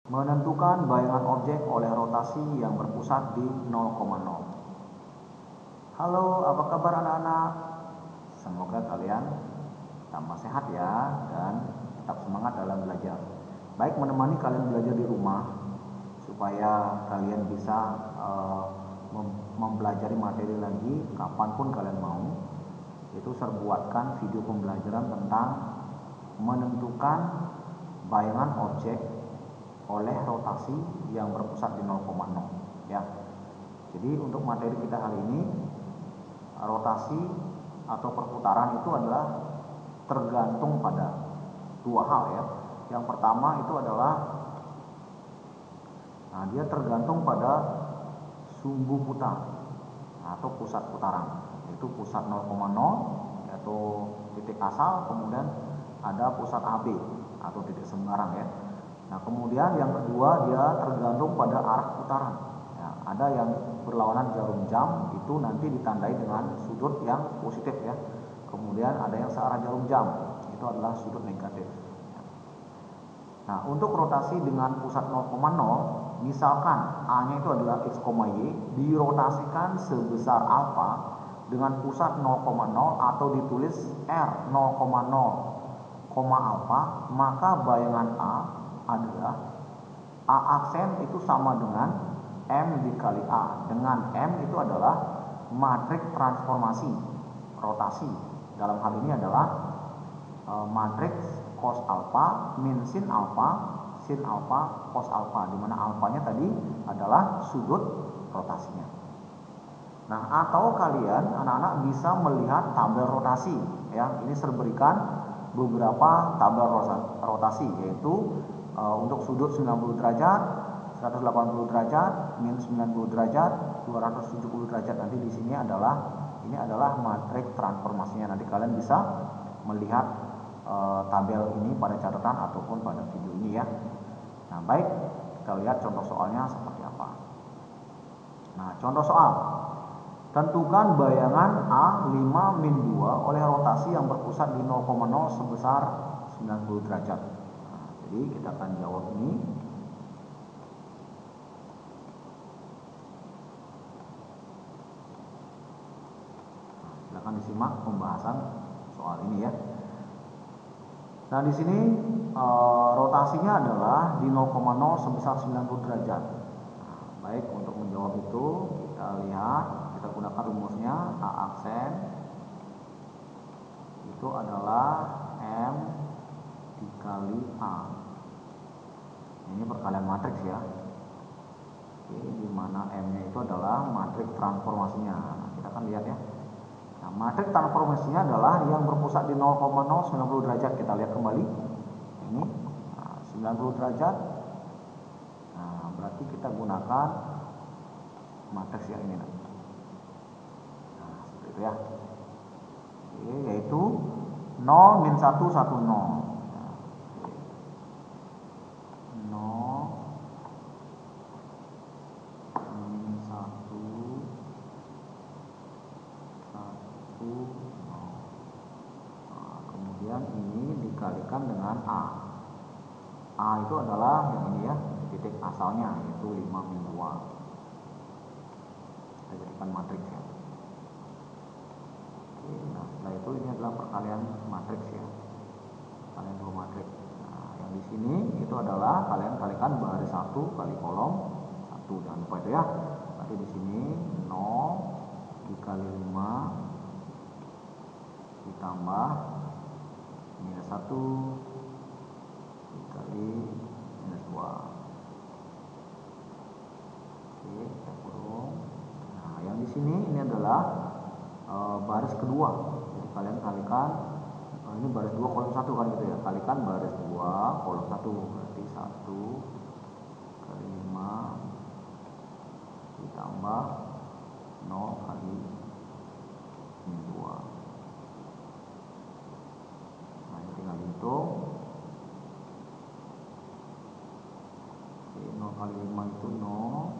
Menentukan bayangan objek oleh rotasi yang berpusat di 0,0. Halo, apa kabar anak-anak? Semoga kalian tambah sehat ya dan tetap semangat dalam belajar. Baik menemani kalian belajar di rumah supaya kalian bisa mempelajari materi lagi kapanpun kalian mau. Itu saya buatkan video pembelajaran tentang menentukan bayangan objek oleh rotasi yang berpusat di 0,0 ya. Jadi untuk materi kita hari ini, rotasi atau perputaran itu adalah tergantung pada dua hal ya. Yang pertama itu adalah dia tergantung pada sumbu putar atau pusat putaran, yaitu pusat 0,0 yaitu titik asal, kemudian ada pusat AB atau titik sembarang ya. Nah kemudian yang kedua dia tergantung pada arah putaran ya, ada yang berlawanan jarum jam itu nanti ditandai dengan sudut yang positif ya, kemudian ada yang searah jarum jam itu adalah sudut negatif ya. Nah untuk rotasi dengan pusat 0,0 misalkan A nya itu adalah X, Y dirotasikan sebesar alfa dengan pusat 0,0 atau ditulis R 0,0, alfa, maka bayangan A adalah A aksen itu sama dengan M dikali A, dengan M itu adalah matriks transformasi rotasi. Dalam hal ini adalah matriks cos alfa min sin alfa cos alfa, di mana alfanya tadi adalah sudut rotasinya. Nah, atau kalian anak-anak bisa melihat tabel rotasi ya. Ini saya berikan beberapa tabel rotasi, yaitu untuk sudut 90 derajat, 180 derajat, min 90 derajat, 270 derajat. Nanti di sini ini adalah matriks transformasinya. Nanti kalian bisa melihat tabel ini pada catatan ataupun pada video ini ya. Nah, baik, kita lihat contoh soalnya seperti apa. Nah, contoh soal. Tentukan bayangan A5 min 2 oleh rotasi yang berpusat di 0,0 sebesar 90 derajat. Nah, jadi kita akan jawab ini. Nah, silakan disimak pembahasan soal ini ya. Nah, di sini rotasinya adalah di 0,0 sebesar 90 derajat. Nah, baik, untuk menjawab itu kita lihat, kita gunakan rumusnya. A aksen itu adalah M dikali A. Ini perkalian matriks ya. Oke, di mana M-nya itu adalah matriks transformasinya. Nah, kita akan lihat ya. Nah, matriks transformasinya adalah yang berpusat di 0,0 90 derajat. Kita lihat kembali. Ini 90 derajat. Nah, berarti kita gunakan matriks yang ini. Nah, seperti itu ya. Oke, yaitu 0 min 1 1 0. 0 min 1 1 0. Nah, kemudian ini dikalikan dengan A. A itu adalah yang ini ya, titik asalnya, yaitu 5 min 2. Kita jadikan matriks ya. Oke, nah setelah itu ini adalah perkalian matriks ya, perkalian dua matriks. Nah, yang di sini itu adalah kalian kalikan baris 1 kali kolom 1, jangan lupa itu ya. Berarti di sini 0 dikali 5 ditambah minus 1 dikali minus 2. Oke, kita kurung. Nah, yang di sini ini adalah baris kedua. Jadi kalian kalikan ini baris 2 kolom 1 kan gitu ya. Kalikan baris 2 kolom 1, berarti 1 kali 5 ditambah 0 kali min 2. Nah, ini tinggal dihitung. Oke, 0 kali 5 itu 0.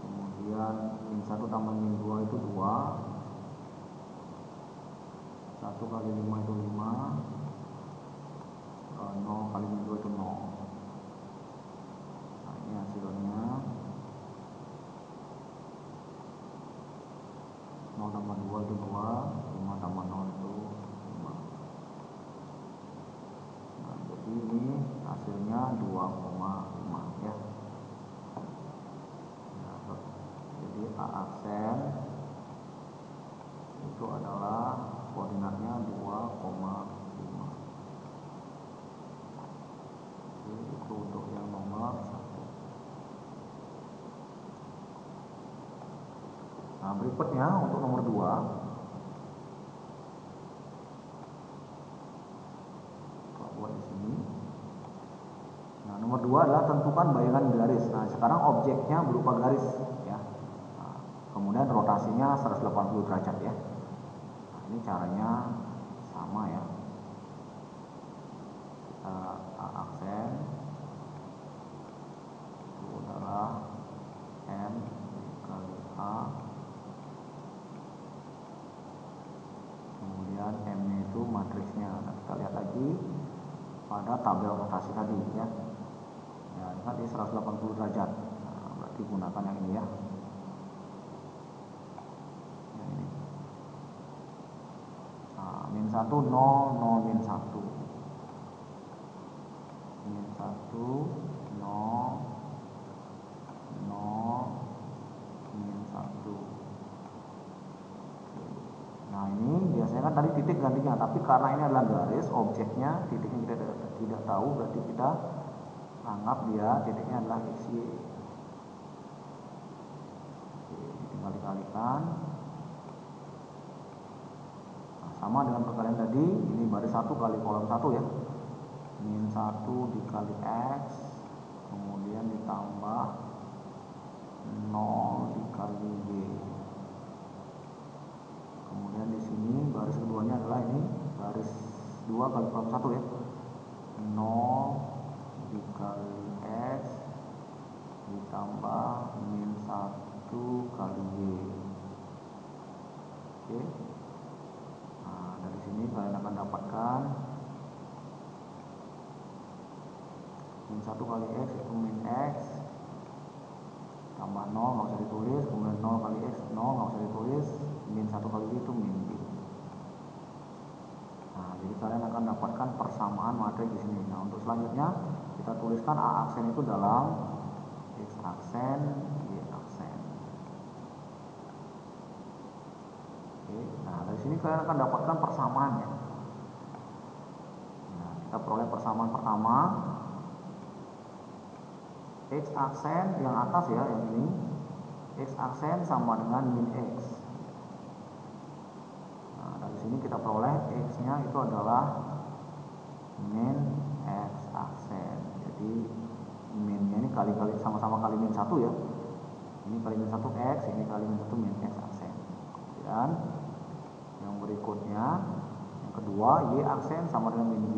Kemudian min 1 tambah min 2 itu 2. 1 kali 5 itu 5. 0 kali min 2 itu 0. 2,5 ya. Nah, jadi A aksen itu adalah koordinatnya 2,5. Itu untuk yang nomor 1. Nah, berikutnya untuk nomor 2. Kita buat di sini. Nah, nomor 2 adalah tentukan bayangan garis. Nah, sekarang objeknya berupa garis ya. Nah, kemudian rotasinya 180 derajat ya. Nah, ini caranya sama ya. Kita A aksen itu adalah M dikali A, kemudian M-nya itu matriksnya. Nah, kita lihat lagi pada tabel rotasi tadi ya. Ya, lihat di 180 derajat. Nah, berarti gunakan yang ini ya. Yang ini. Nah, min 1 0 0 min 1. Min 1 0 0 min 1. Nah, ini biasanya kan tadi titik gantinya, tapi karena ini adalah garis, objeknya titiknya kita tidak tahu, berarti kita anggap dia titiknya adalah XY. Oke, tinggal dikalikan. Nah, sama dengan perkalian tadi, ini baris 1 kali kolom 1 ya. Min 1 dikali X, kemudian ditambah 0 dikali Y. Kemudian di sini baris keduanya adalah ini baris 2 kali kolom 1 ya. 0 dikali X ditambah min 1 kali Y. Oke. Nah, dari sini kalian akan dapatkan min 1 kali X itu min X tambah 0 nggak usah ditulis, kemudian 0 kali X 0 nggak usah ditulis, min 1 kali Y itu min Y. Nah, jadi kalian akan dapatkan persamaan matriks di sini. Nah, untuk selanjutnya kita tuliskan A aksen itu dalam X aksen, Y aksen. Oke, nah dari sini kalian akan dapatkan persamaannya. Nah, kita peroleh persamaan pertama. X aksen yang atas ya, yang ini. X aksen sama dengan min X. Nah, dari sini kita peroleh X-nya itu adalah min X aksen. Jadi min-nya ini kali-kali sama-sama kali min 1 ya. Ini kali min 1 X, ini kali min 1 min X aksen. Kemudian yang berikutnya, yang kedua, Y aksen sama dengan min Y.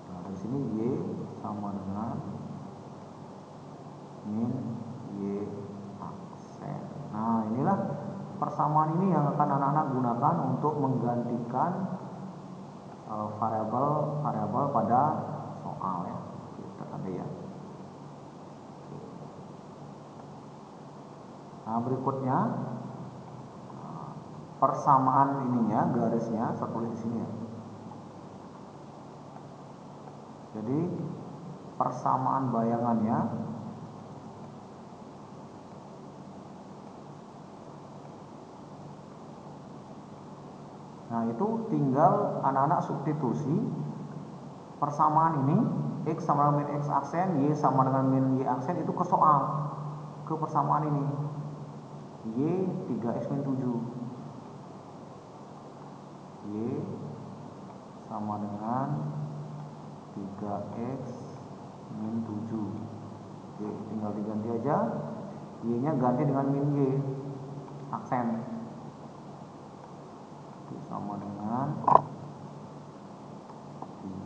Nah, dari sini Y sama dengan min Y aksen. Nah, inilah persamaan ini yang akan anak-anak gunakan untuk menggantikan variabel pada soal ya. Kita tadi ya. Nah, berikutnya persamaan ininya, garisnya saya tulis di sini ya. Jadi persamaan bayangannya nah itu tinggal anak-anak substitusi persamaan ini X sama dengan min X aksen, Y sama dengan min Y aksen itu ke soal, ke persamaan ini Y 3X min 7, Y sama dengan 3X min 7. Oke, tinggal diganti aja, Y nya ganti dengan min Y aksen itu sama dengan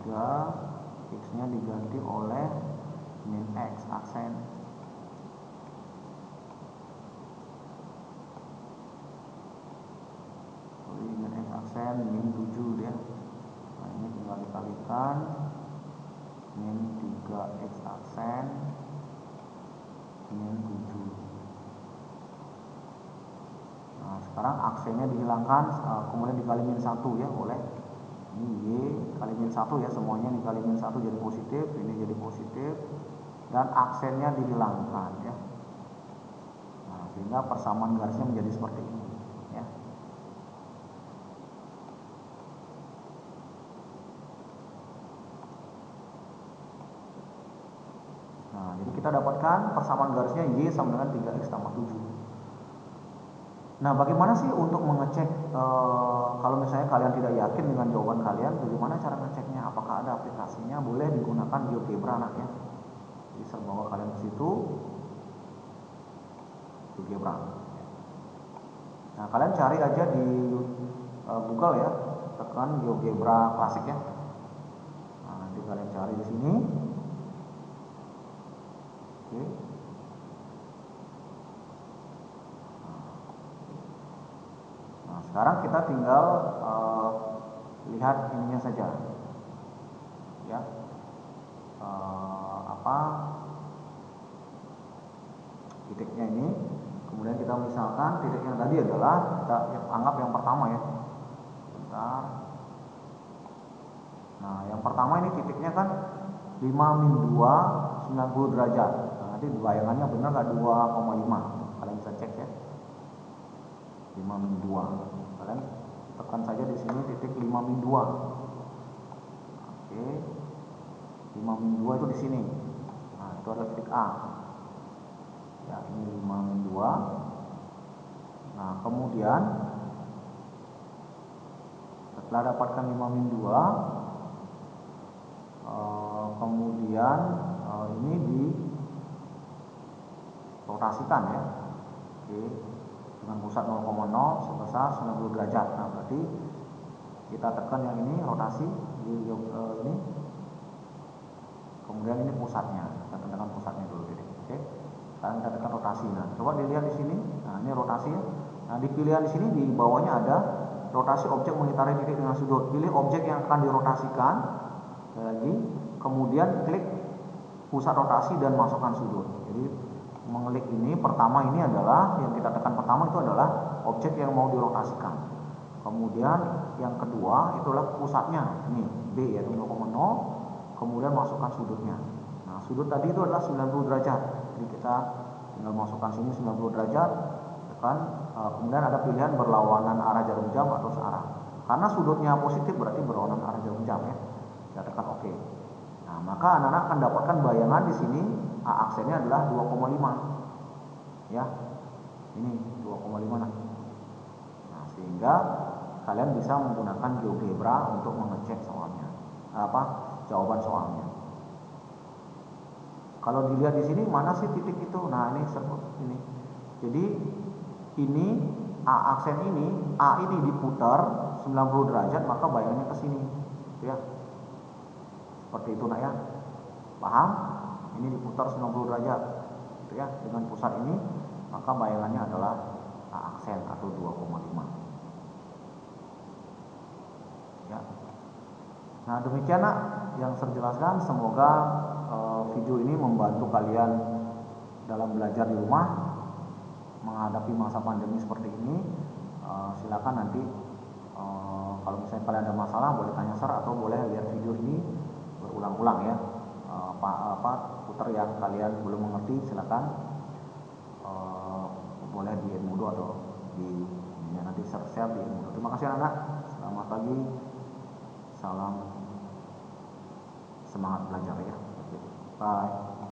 3, X nya diganti oleh min X aksen. Jadi min X aksen min 7 dia. Nah, ini tinggal dikalikan min 3X aksen min 7. Nah, sekarang aksennya dihilangkan, kemudian dikali min 1 ya, boleh. Ini Y kali min 1 ya, semuanya dikali min 1 jadi positif, ini jadi positif, dan aksennya dihilangkan ya. Nah, sehingga persamaan garisnya menjadi seperti ini ya. Nah, jadi kita dapatkan persamaan garisnya Y sama dengan 3X tambah 7. Nah, bagaimana sih untuk mengecek kalau misalnya kalian tidak yakin dengan jawaban kalian, bagaimana cara ngeceknya? Apakah ada aplikasinya? Boleh digunakan GeoGebra anak ya. Jadi saya bawa kalian ke situ, GeoGebra. Nah, kalian cari aja di Google ya, tekan GeoGebra klasik ya. Nah, nanti kalian cari di sini. Oke. Nah, sekarang kita tinggal lihat ininya saja, ya, titiknya ini. Kemudian kita misalkan titik yang tadi adalah kita anggap yang pertama ya. Bentar. Nah, yang pertama ini titiknya kan 5 min 2 90 derajat. Nah, nanti bayangannya benar nggak 2,5? Kalian bisa cek ya. 5 min 2. Kalian tekan saja di sini titik 5 min 2. Oke. 5 min 2 itu di sini. Nah, itu adalah titik A. Ya, ini 5 min 2. Nah, kemudian setelah dapatkan 5 min 2, kemudian ini dirotasikan ya. Oke. Dengan pusat 0,0 sebesar 90 derajat. Nah, berarti kita tekan yang ini rotasi di ini. Kemudian ini pusatnya. Kita tekan pusatnya dulu jadi. Oke. Sekarang kita tekan rotasi. Nah, coba dilihat di sini. Nah, ini rotasi ya. Nah, di pilihan di sini di bawahnya ada rotasi objek mengitari titik dengan sudut. Pilih objek yang akan dirotasikan. Lagi. Kemudian klik pusat rotasi dan masukkan sudut. Jadi mengklik ini pertama ini adalah yang kita tekan pertama itu adalah objek yang mau dirotasikan. Kemudian yang kedua itulah pusatnya, ini B yaitu 0,0. Kemudian masukkan sudutnya. Nah, sudut tadi itu adalah 90 derajat. Jadi kita tinggal masukkan sini 90 derajat, tekan. Kemudian ada pilihan berlawanan arah jarum jam atau searah. Karena sudutnya positif berarti berlawanan arah jarum jam ya. Kita tekan OK. Nah, maka anak-anak akan dapatkan bayangan di sini A aksennya adalah 2,5. Ya. Ini 2,5 nah. Nah, sehingga kalian bisa menggunakan GeoGebra untuk mengecek soalnya. Jawaban soalnya. Kalau dilihat di sini mana sih titik itu? Nah, ini ini. Jadi ini A aksen ini, A ini diputar 90 derajat, maka bayangannya ke sini. Gitu ya. Seperti itu nak ya. Paham? Ini diputar 90 derajat. Gitu ya. Dengan pusat ini, maka bayangannya adalah A aksen atau 2,5. Ya. Nah, demikian nak yang saya jelaskan. Semoga video ini membantu kalian dalam belajar di rumah menghadapi masa pandemi seperti ini. Silakan nanti kalau misalnya kalian ada masalah boleh tanya Sir atau boleh lihat video ini berulang-ulang ya. Putar yang kalian belum mengerti silakan boleh di Edmodo atau di nanti share di Edmodo. Terima kasih anak. Selamat pagi. Salam semangat belajar ya. Bye.